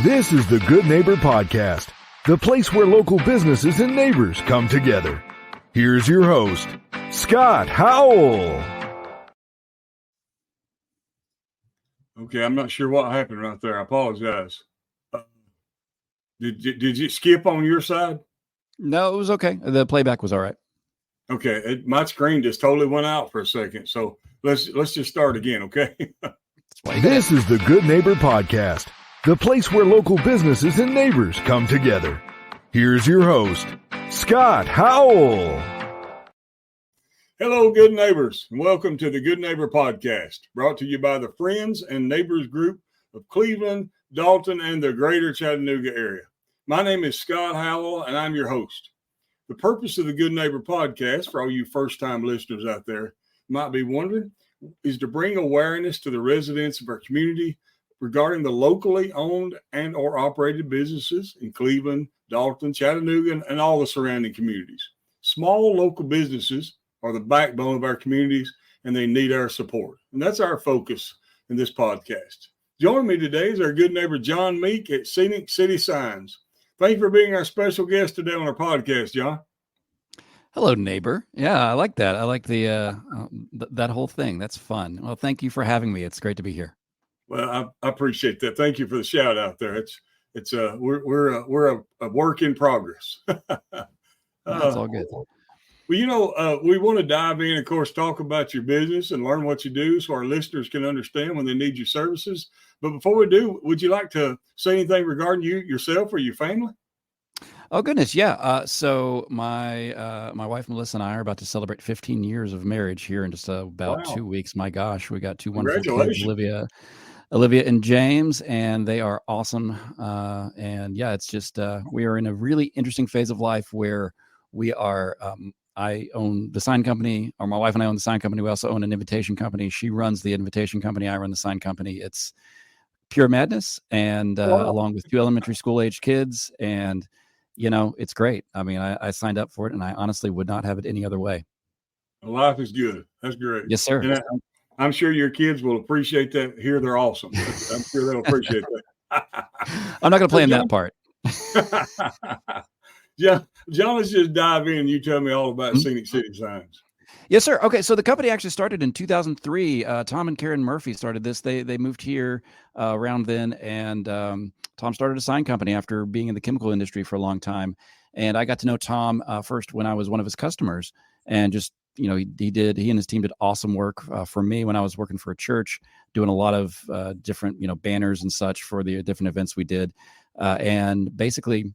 This is the Good Neighbor Podcast, the place where local businesses and neighbors come together. Here's your host, Scott Howell. Okay, I'm not sure what happened right there. I apologize. Did you skip on your side? No, it was okay. The playback was all right. Okay, my screen just totally went out for a second. So let's just start again, okay? This is the Good Neighbor Podcast, the place where local businesses and neighbors come together. Here's your host, Scott Howell. Hello, good neighbors, and welcome to the Good Neighbor Podcast, brought to you by the Friends and Neighbors Group of Cleveland, Dalton, and the greater Chattanooga area. My name is Scott Howell, and I'm your host. The purpose of the Good Neighbor Podcast, for all you first-time listeners out there might be wondering, is to bring awareness to the residents of our community regarding the locally owned and or operated businesses in Cleveland, Dalton, Chattanooga, and all the surrounding communities. Small local businesses are the backbone of our communities, and they need our support. And that's our focus in this podcast. Joining me today is our good neighbor, Jon Meek at Scenic City Signs. Thank you for being our special guest today on our podcast, Jon. Hello, neighbor. Yeah, I like that. I like that whole thing. That's fun. Well, thank you for having me. It's great to be here. Well, I appreciate that. Thank you for the shout out there. We're a work in progress. That's all good. Well, we want to dive in, of course, talk about your business and learn what you do so our listeners can understand when they need your services. But before we do, would you like to say anything regarding yourself or your family? Oh, goodness. Yeah. So my wife, Melissa, and I are about to celebrate 15 years of marriage here in just about 2 weeks. My gosh, we got two wonderful kids, Olivia and James, and they are awesome. And yeah, it's just we are in a really interesting phase of life where we are I own the sign company, or my wife and I own the sign company. We also own an invitation company. She runs the invitation company. I run the sign company. It's pure madness, and along with 2 elementary school age kids. And, it's great. I mean, I signed up for it, and I honestly would not have it any other way. Life is good. That's great. Yes, sir. And I'm sure your kids will appreciate that. Here, they're awesome. I'm sure they'll appreciate that. I'm not going to play in that part. Jon, let's just dive in. You tell me all about Scenic City Signs. Yes, sir. Okay, so the company actually started in 2003. Tom and Karen Murphy started this. They moved here around then, and Tom started a sign company after being in the chemical industry for a long time. And I got to know Tom first when I was one of his customers, and just he and his team did awesome work for me when I was working for a church, doing a lot of different banners and such for the different events we did, and basically,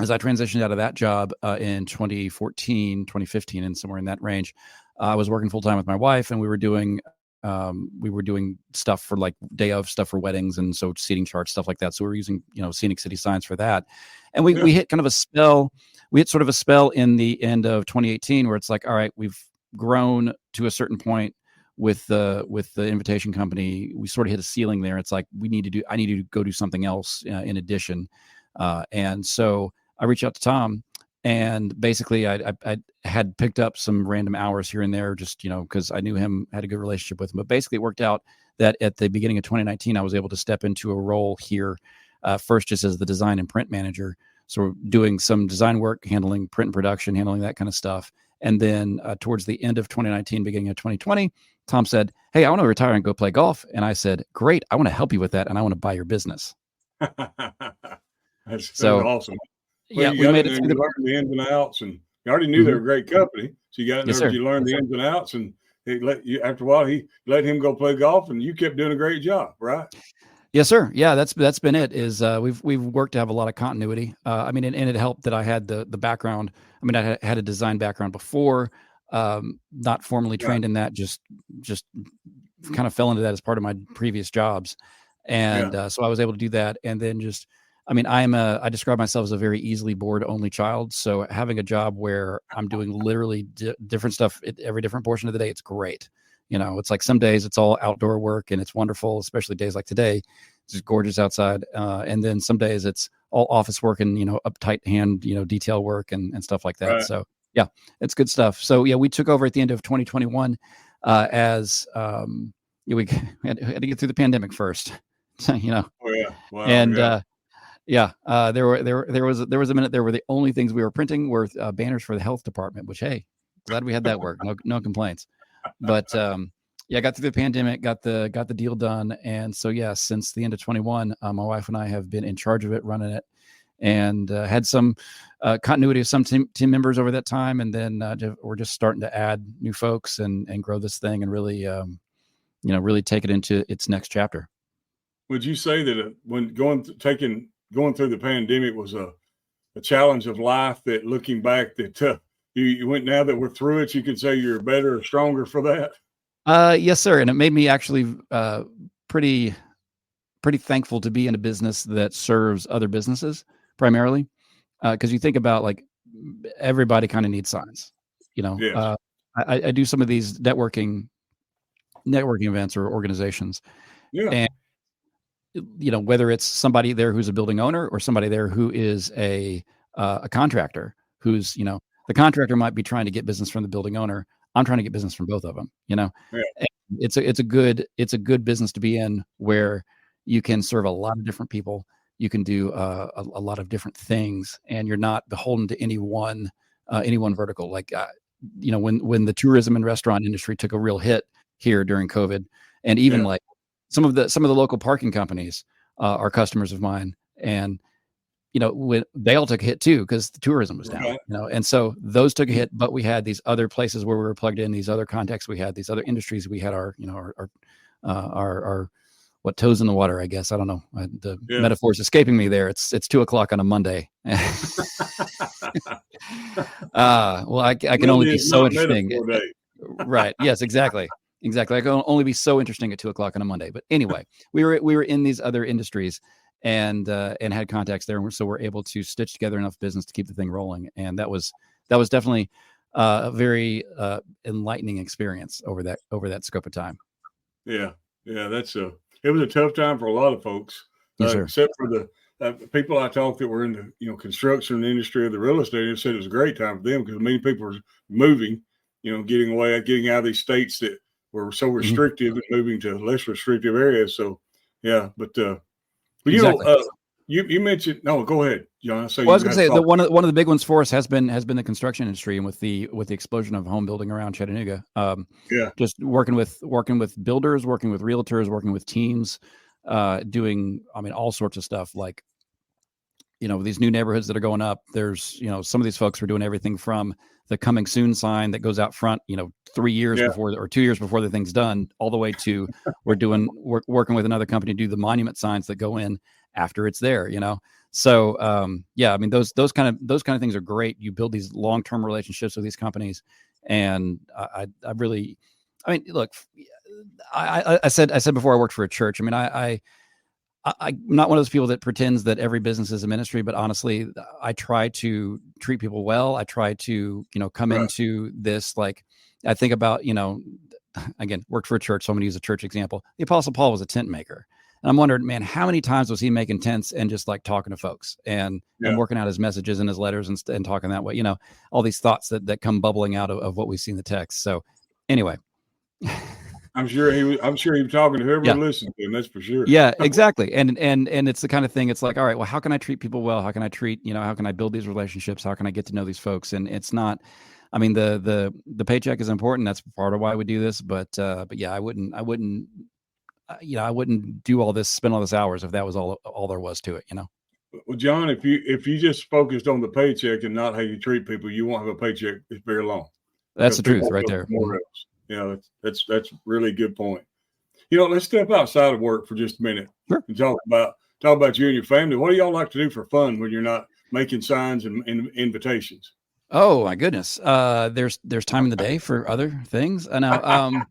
as I transitioned out of that job in 2014, 2015, and somewhere in that range, I was working full time with my wife, and we were doing stuff for like day of stuff for weddings, and so seating charts, stuff like that. So we were using Scenic City Signs for that, and we hit kind of a spell. We hit sort of a spell in the end of 2018 where it's like, all right, we've grown to a certain point with the invitation company. We sort of hit a ceiling there. It's like I need to go do something else in addition, and so I reached out to Tom, and basically I had picked up some random hours here and there just, because I knew him, had a good relationship with him. But basically it worked out that at the beginning of 2019, I was able to step into a role here, first just as the design and print manager. So doing some design work, handling print and production, handling that kind of stuff. And then towards the end of 2019, beginning of 2020, Tom said, "Hey, I want to retire and go play golf." And I said, "Great, I want to help you with that, and I want to buy your business." That's awesome. Well, we made it. You learned the ins and outs, and you already knew they were a great company. So you got in there, you learned the ins and outs, and after a while, he let him go play golf, and you kept doing a great job, right? Yes, sir. Yeah, that's been it. Is we've worked to have a lot of continuity. And it helped that I had the background. I mean, I had a design background before, not formally trained in that. Just kind of fell into that as part of my previous jobs, and so I was able to do that, and then just. I mean, I describe myself as a very easily bored only child. So having a job where I'm doing literally different stuff at every different portion of the day, it's great. It's like some days it's all outdoor work and it's wonderful, especially days like today. It's just gorgeous outside. And then some days it's all office work and, uptight hand, detail work and stuff like that. Right. So yeah, it's good stuff. So yeah, we took over at the end of 2021 as we had to get through the pandemic first. Oh, yeah. Wow, and yeah. Yeah, there was a minute there where the only things we were printing were banners for the health department. Which, hey, glad we had that work. No complaints. But yeah, got through the pandemic, got the deal done, and so yeah, since the end of 21, my wife and I have been in charge of it, running it, and had some continuity of some team members over that time, and then we're just starting to add new folks and grow this thing and really really take it into its next chapter. Would you say that when going through the pandemic was a challenge of life, that looking back that you went, now that we're through it, you can say you're better or stronger for that? Yes, sir. And it made me actually pretty thankful to be in a business that serves other businesses primarily. Because you think about, like, everybody kind of needs signs, Yes. I do some of these networking events or organizations. Yeah. And whether it's somebody there who's a building owner or somebody there who is a contractor, who's, the contractor might be trying to get business from the building owner. I'm trying to get business from both of them, Yeah. And it's a good business to be in, where you can serve a lot of different people. You can do a lot of different things, and you're not beholden to any one vertical. Like, when the tourism and restaurant industry took a real hit here during COVID, and even like some of the local parking companies are customers of mine, and when they all took a hit too, because the tourism was down, and so those took a hit. But we had these other places where we were plugged in, these other contacts, we had these other industries, we had our what, toes in the water, I guess. I don't know. The metaphor is escaping me there. It's 2:00 on a Monday. Well, I can only be so interesting. Right. Yes, exactly. I can only be so interesting at 2:00 on a Monday. But anyway, we were in these other industries and had contacts there. And so we're able to stitch together enough business to keep the thing rolling. And that was definitely a very enlightening experience over that scope of time. Yeah. It was a tough time for a lot of folks, yes, except for the people I talked that were in the construction industry or the real estate. They said it was a great time for them because many people were moving, getting out of these states that were so restrictive and moving to less restrictive areas. So, yeah, but exactly. You mentioned, no, go ahead, John. I was going to say that one of the big ones for us has been the construction industry, and with the explosion of home building around Chattanooga. Just working with builders, working with realtors, working with teams, doing, all sorts of stuff. Like, these new neighborhoods that are going up. There's, some of these folks are doing everything from the coming soon sign that goes out front, 3 years before or 2 years before the thing's done, all the way to we're working with another company to do the monument signs that go in after it's there, So, those kind of things are great. You build these long-term relationships with these companies. And I really, look, I said before, I worked for a church. I'm not one of those people that pretends that every business is a ministry, but honestly, I try to treat people well. I try to, come into this, like, I think about, again, worked for a church. So I'm going to use a church example. The Apostle Paul was a tent maker. And I'm wondering, man, how many times was he making tents and just like talking to folks and working out his messages and his letters and talking that way, all these thoughts that come bubbling out of what we see in the text. So anyway, I'm sure he was talking to whoever listened to him. That's for sure. Yeah, exactly. And it's the kind of thing, it's like, all right, well, how can I treat people well? How can I how can I build these relationships? How can I get to know these folks? And it's not, the paycheck is important. That's part of why we do this. But yeah, I wouldn't do all this, spend all this hours if that was all there was to it, Well, John, if you just focused on the paycheck and not how you treat people, you won't have a paycheck that's very long. That's the truth right there. Yeah, that's really a good point. Let's step outside of work for just a minute and talk about you and your family. What do y'all like to do for fun when you're not making signs and invitations? Oh my goodness. There's time in the day for other things. I know.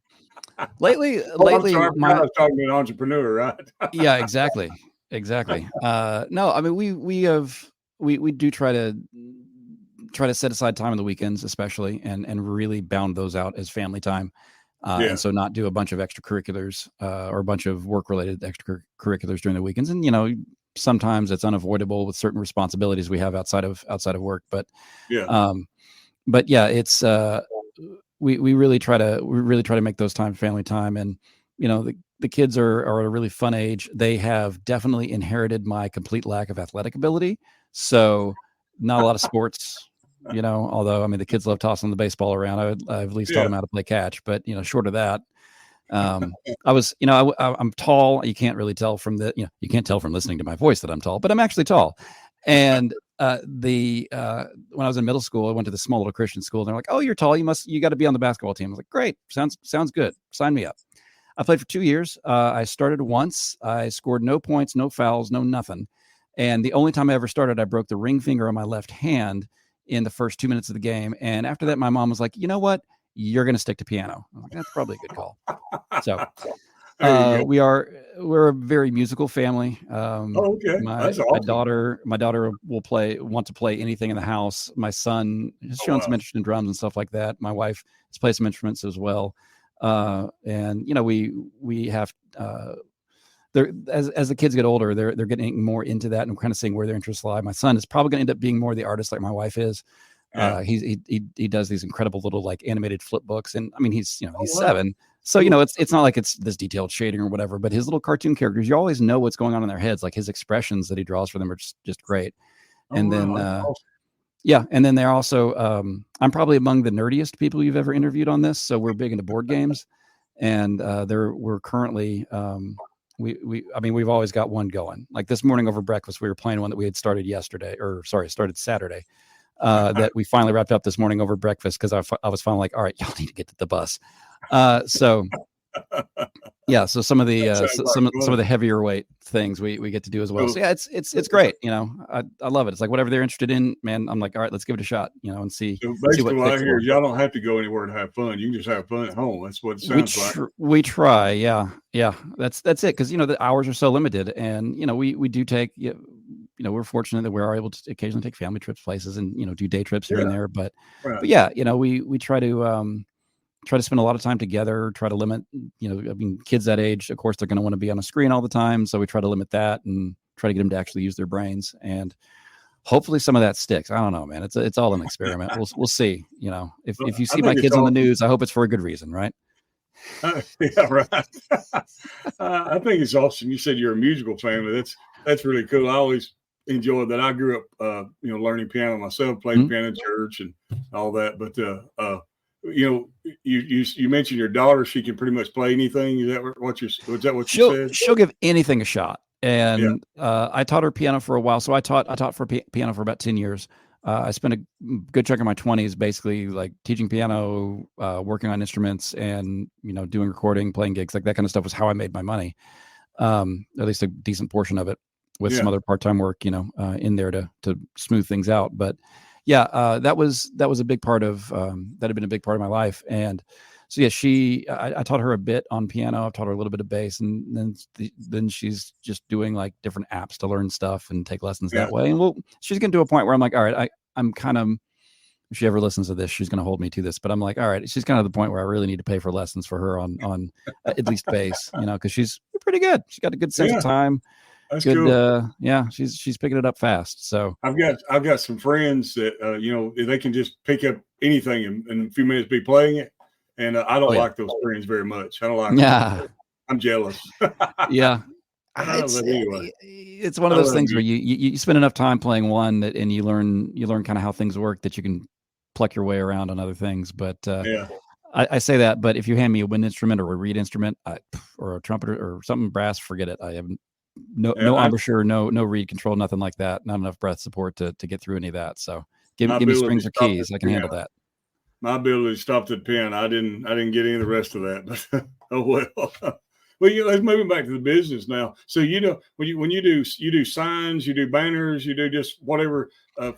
Lately, I was talking to an entrepreneur, right? Yeah, exactly. No, we do try to set aside time on the weekends, especially, and really bound those out as family time. And so not do a bunch of extracurriculars or a bunch of work-related extracurriculars during the weekends. And, sometimes it's unavoidable with certain responsibilities we have outside of work. But it's we really try to make those times family time. And, the kids are at a really fun age. They have definitely inherited my complete lack of athletic ability. So not a lot of sports, although, I mean, the kids love tossing the baseball around. I've at least taught them how to play catch, but, short of that, I'm tall. You can't really tell from you can't tell from listening to my voice that I'm tall, but I'm actually tall. And when I was in middle school, I went to this small little Christian school. And they're like, "Oh, you're tall. You got to be on the basketball team." I was like, "Great, sounds good. Sign me up." I played for 2 years. I started once. I scored no points, no fouls, no nothing. And the only time I ever started, I broke the ring finger on my left hand in the first 2 minutes of the game. And after that, my mom was like, "You know what? You're going to stick to piano." I'm like, "That's probably a good call." So we're a very musical family. Okay. My daughter want to play anything in the house. My son has shown some interest in drums and stuff like that. My wife has played some instruments as well. And we have as the kids get older, they're getting more into that and kind of seeing where their interests lie. My son is probably going to end up being more the artist like my wife is. He does these incredible little like animated flip books, and I mean he's 7, so it's not like it's this detailed shading or whatever, but his little cartoon characters, you always know what's going on in their heads. Like his expressions that he draws for them are just great. And then and then they're also I'm probably among the nerdiest people you've ever interviewed on this, so we're big into board games, and we're currently we've always got one going. Like this morning over breakfast, we were playing one that we had started Saturday. That we finally wrapped up this morning over breakfast because I was finally like, all right, y'all need to get to the bus. So some of the heavier weight things we get to do as well. So yeah, it's great. I love it. It's like whatever they're interested in, man. I'm like, all right, let's give it a shot. And see. So basically, what I hear is y'all don't have to go anywhere to have fun. You can just have fun at home. That's what it sounds like. We try. Yeah. That's it. Because the hours are so limited, and we do take. We're fortunate that we are able to occasionally take family trips places and, do day trips here and there. But yeah, we try to spend a lot of time together, try to limit, kids that age, of course, they're going to want to be on a screen all the time. So we try to limit that and try to get them to actually use their brains. And hopefully some of that sticks. I don't know, man. It's all an experiment. We'll see. If you see my kids on the news, I hope it's for a good reason, right? Yeah, right. I think it's awesome. You said you're a musical family. That's really cool. I always enjoyed that. I grew up, learning piano myself, played piano in church and all that. But, you mentioned your daughter, she can pretty much play anything. Is that what you said? She'll give anything a shot. And I taught her piano for a while. So I taught for piano for about 10 years. I spent a good chunk of my 20s basically like teaching piano, working on instruments and, doing recording, playing gigs, like that kind of stuff was how I made my money. At least a decent portion of it with some other part-time work, in there to smooth things out. But that was a big part of, that had been a big part of my life. And so, I taught her a bit on piano. I've taught her a little bit of bass, and then she's just doing like different apps to learn stuff and take lessons that way. And she's getting to a point where I'm like, all right, I'm kind of, if she ever listens to this, she's going to hold me to this, but I'm like, all right, she's kind of the point where I really need to pay for lessons for her on at least bass, cause she's pretty good. She's got a good sense of time. That's good. Cool. She's picking it up fast. So I've got some friends that, they can just pick up anything in a few minutes, be playing it. And I don't like those friends very much. I don't like them. I'm jealous. Yeah. Anyway. It's one of those things where you spend enough time playing one and you learn kind of how things work that you can pluck your way around on other things. But I say that, but if you hand me a wind instrument or a reed instrument or a trumpet or something brass, forget it. I have no embouchure, no reed control, nothing like that. Not enough breath support to get through any of that. So give me strings or keys. I can handle that. My ability stopped at pen. I didn't get any of the rest of that, but oh well. Well, let's move back to the business now. So when you do signs, you do banners, you do just whatever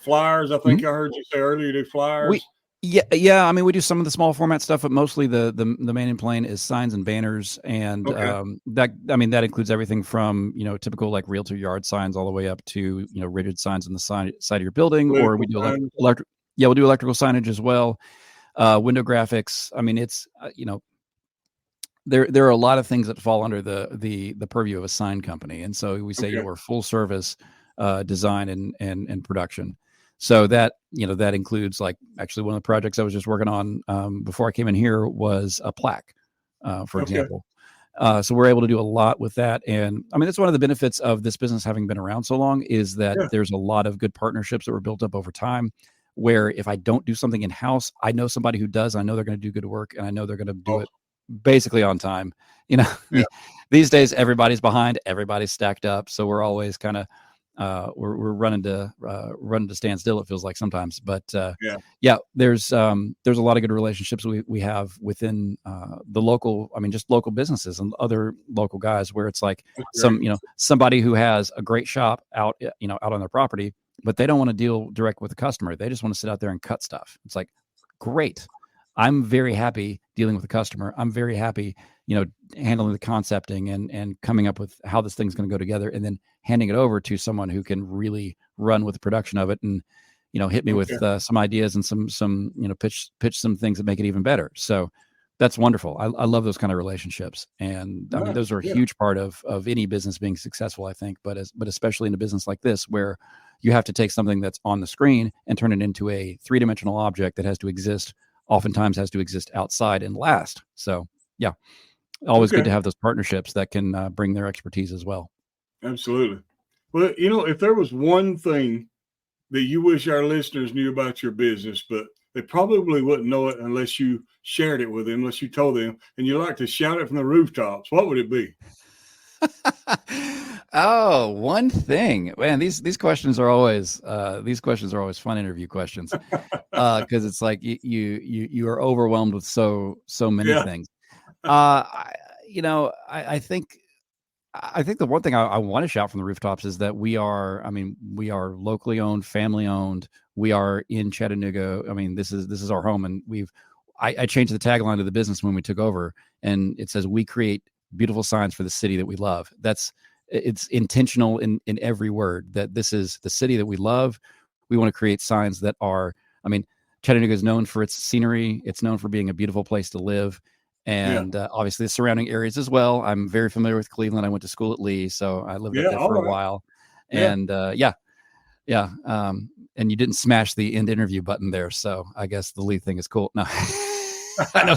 flyers. I think I heard you say earlier you do flyers. I mean, we do some of the small format stuff, but mostly the main and plain is signs and banners, and that includes everything from typical like realtor yard signs all the way up to rigid signs on the side of your building, or we do we'll do electrical signage as well. Window graphics. I mean, it's there are a lot of things that fall under the purview of a sign company, and so we say we're full service design and production. So that that includes like actually one of the projects I was just working on before I came in here was a plaque, for example. So we're able to do a lot with that. And I mean, that's one of the benefits of this business having been around so long, is that there's a lot of good partnerships that were built up over time, where if I don't do something in-house, I know somebody who does. I know they're going to do good work, and I know they're going to do it basically on time. These days, everybody's behind, everybody's stacked up. So we're always kind of, we're running to stand still, it feels like sometimes. But there's a lot of good relationships we have within the local, I mean, just local businesses and other local guys, where it's like somebody who has a great shop out on their property, but they don't want to deal direct with the customer. They just want to sit out there and cut stuff. It's like, great. I'm very happy dealing with the customer. I'm very happy, handling the concepting and coming up with how this thing's going to go together, and then handing it over to someone who can really run with the production of it and, hit me with some ideas and some pitch some things that make it even better. So that's wonderful. I love those kind of relationships. And I mean, those are a huge part of any business being successful, I think, but especially in a business like this, where you have to take something that's on the screen and turn it into a 3-dimensional object that has to exist, oftentimes has to exist outside and last. So always good to have those partnerships that can bring their expertise as well. Absolutely. Well, if there was one thing that you wish our listeners knew about your business, but they probably wouldn't know it unless you shared it with them, unless you told them, and you like to shout it from the rooftops, what would it be? Oh, one thing, man. These questions are always fun interview questions, because it's like you are overwhelmed with so many things. I think the one thing I want to shout from the rooftops is that we are locally owned, family owned. We are in Chattanooga. I mean, this is our home, and I changed the tagline of the business when we took over, and it says, "We create beautiful signs for the city that we love." It's intentional in every word, that this is the city that we love. We want to create signs that are, Chattanooga is known for its scenery. It's known for being a beautiful place to live. And obviously the surrounding areas as well. I'm very familiar with Cleveland. I went to school at Lee, so I lived up there for a while. And and you didn't smash the end interview button there, so I guess the Lee thing is cool. No. I know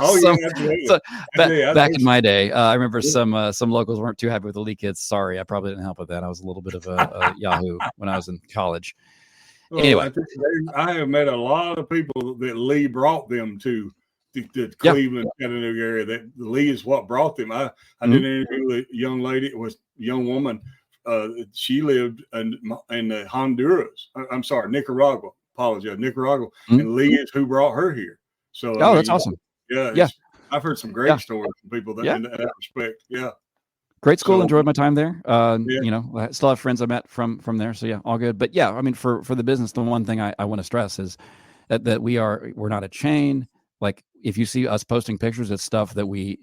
back in my day, I remember some locals weren't too happy with the Lee kids. Sorry, I probably didn't help with that. I was a little bit of a Yahoo when I was in college. Well, anyway, I have met a lot of people that Lee brought them to the Cleveland, Chattanooga area. That Lee is what brought them. I did an interview with a young lady. It was a young woman. She lived in Honduras. I'm sorry, Nicaragua. Apologize, Nicaragua. And Lee is who brought her here. So that's awesome. Yeah. I've heard some great stories from people in that respect. Yeah. Great school. Enjoyed my time there. I still have friends I met from there. So all good. But for the business, the one thing I want to stress is that we're not a chain. Like, if you see us posting pictures, it's stuff that we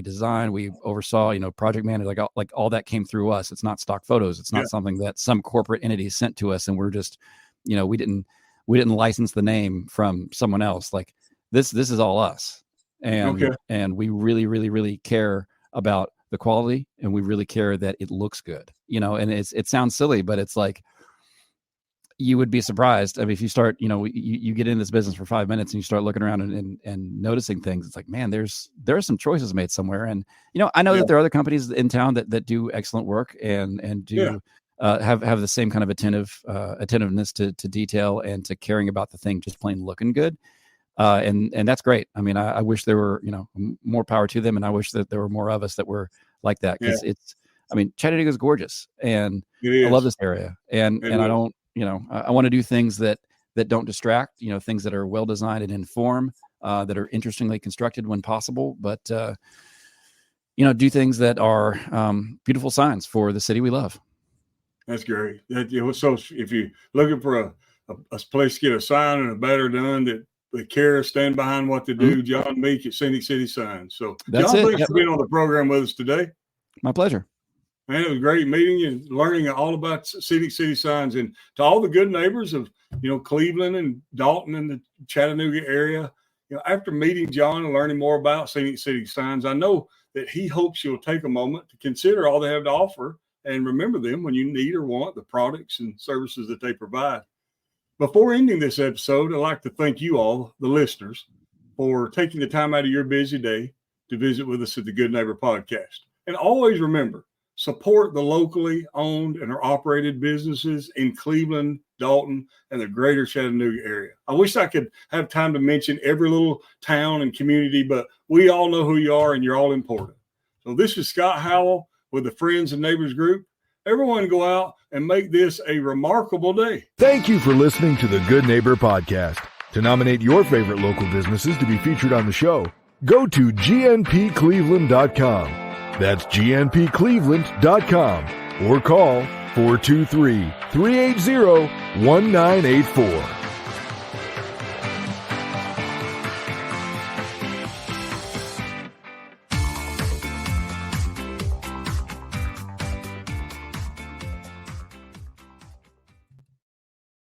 designed, we oversaw, project managed, like all that came through us. It's not stock photos. It's not something that some corporate entity sent to us, and we're just, we didn't license the name from someone else. Like, this is all us. And we really, really, really care about the quality, and we really care that it looks good, and it sounds silly, but it's like, you would be surprised. I mean, if you start, you get in this business for 5 minutes and you start looking around and noticing things, it's like, man, there are some choices made somewhere. And, I know that there are other companies in town that do excellent work and do have the same kind of attentiveness to detail and to caring about the thing just plain looking good. And that's great. I mean, I wish there were, more power to them. And I wish that there were more of us that were like that. Cause Chattanooga is gorgeous, and I love this area, and I don't, I want to do things that don't distract, things that are well designed and inform, that are interestingly constructed when possible, but, do things that are beautiful signs for the city we love. That's great. So if you're looking for a place to get a sign and a banner done that they care, stand behind what they do, Jon Meek at Scenic City Signs. So Jon, thanks for being on the program with us today. My pleasure. Man, it was great meeting you and learning all about Scenic City Signs. And to all the good neighbors of, Cleveland and Dalton and the Chattanooga area, after meeting Jon and learning more about Scenic City Signs, I know that he hopes you'll take a moment to consider all they have to offer and remember them when you need or want the products and services that they provide. Before ending this episode, I'd like to thank you all, the listeners, for taking the time out of your busy day to visit with us at the Good Neighbor Podcast. And always remember, support the locally owned and or operated businesses in Cleveland, Dalton, and the greater Chattanooga area. I wish I could have time to mention every little town and community, but we all know who you are and you're all important. So this is Scott Howell with the Friends and Neighbors Group. Everyone go out and make this a remarkable day. Thank you for listening to the Good Neighbor Podcast. To nominate your favorite local businesses to be featured on the show, go to gnpcleveland.com. That's gnpcleveland.com or call 423-380-1984.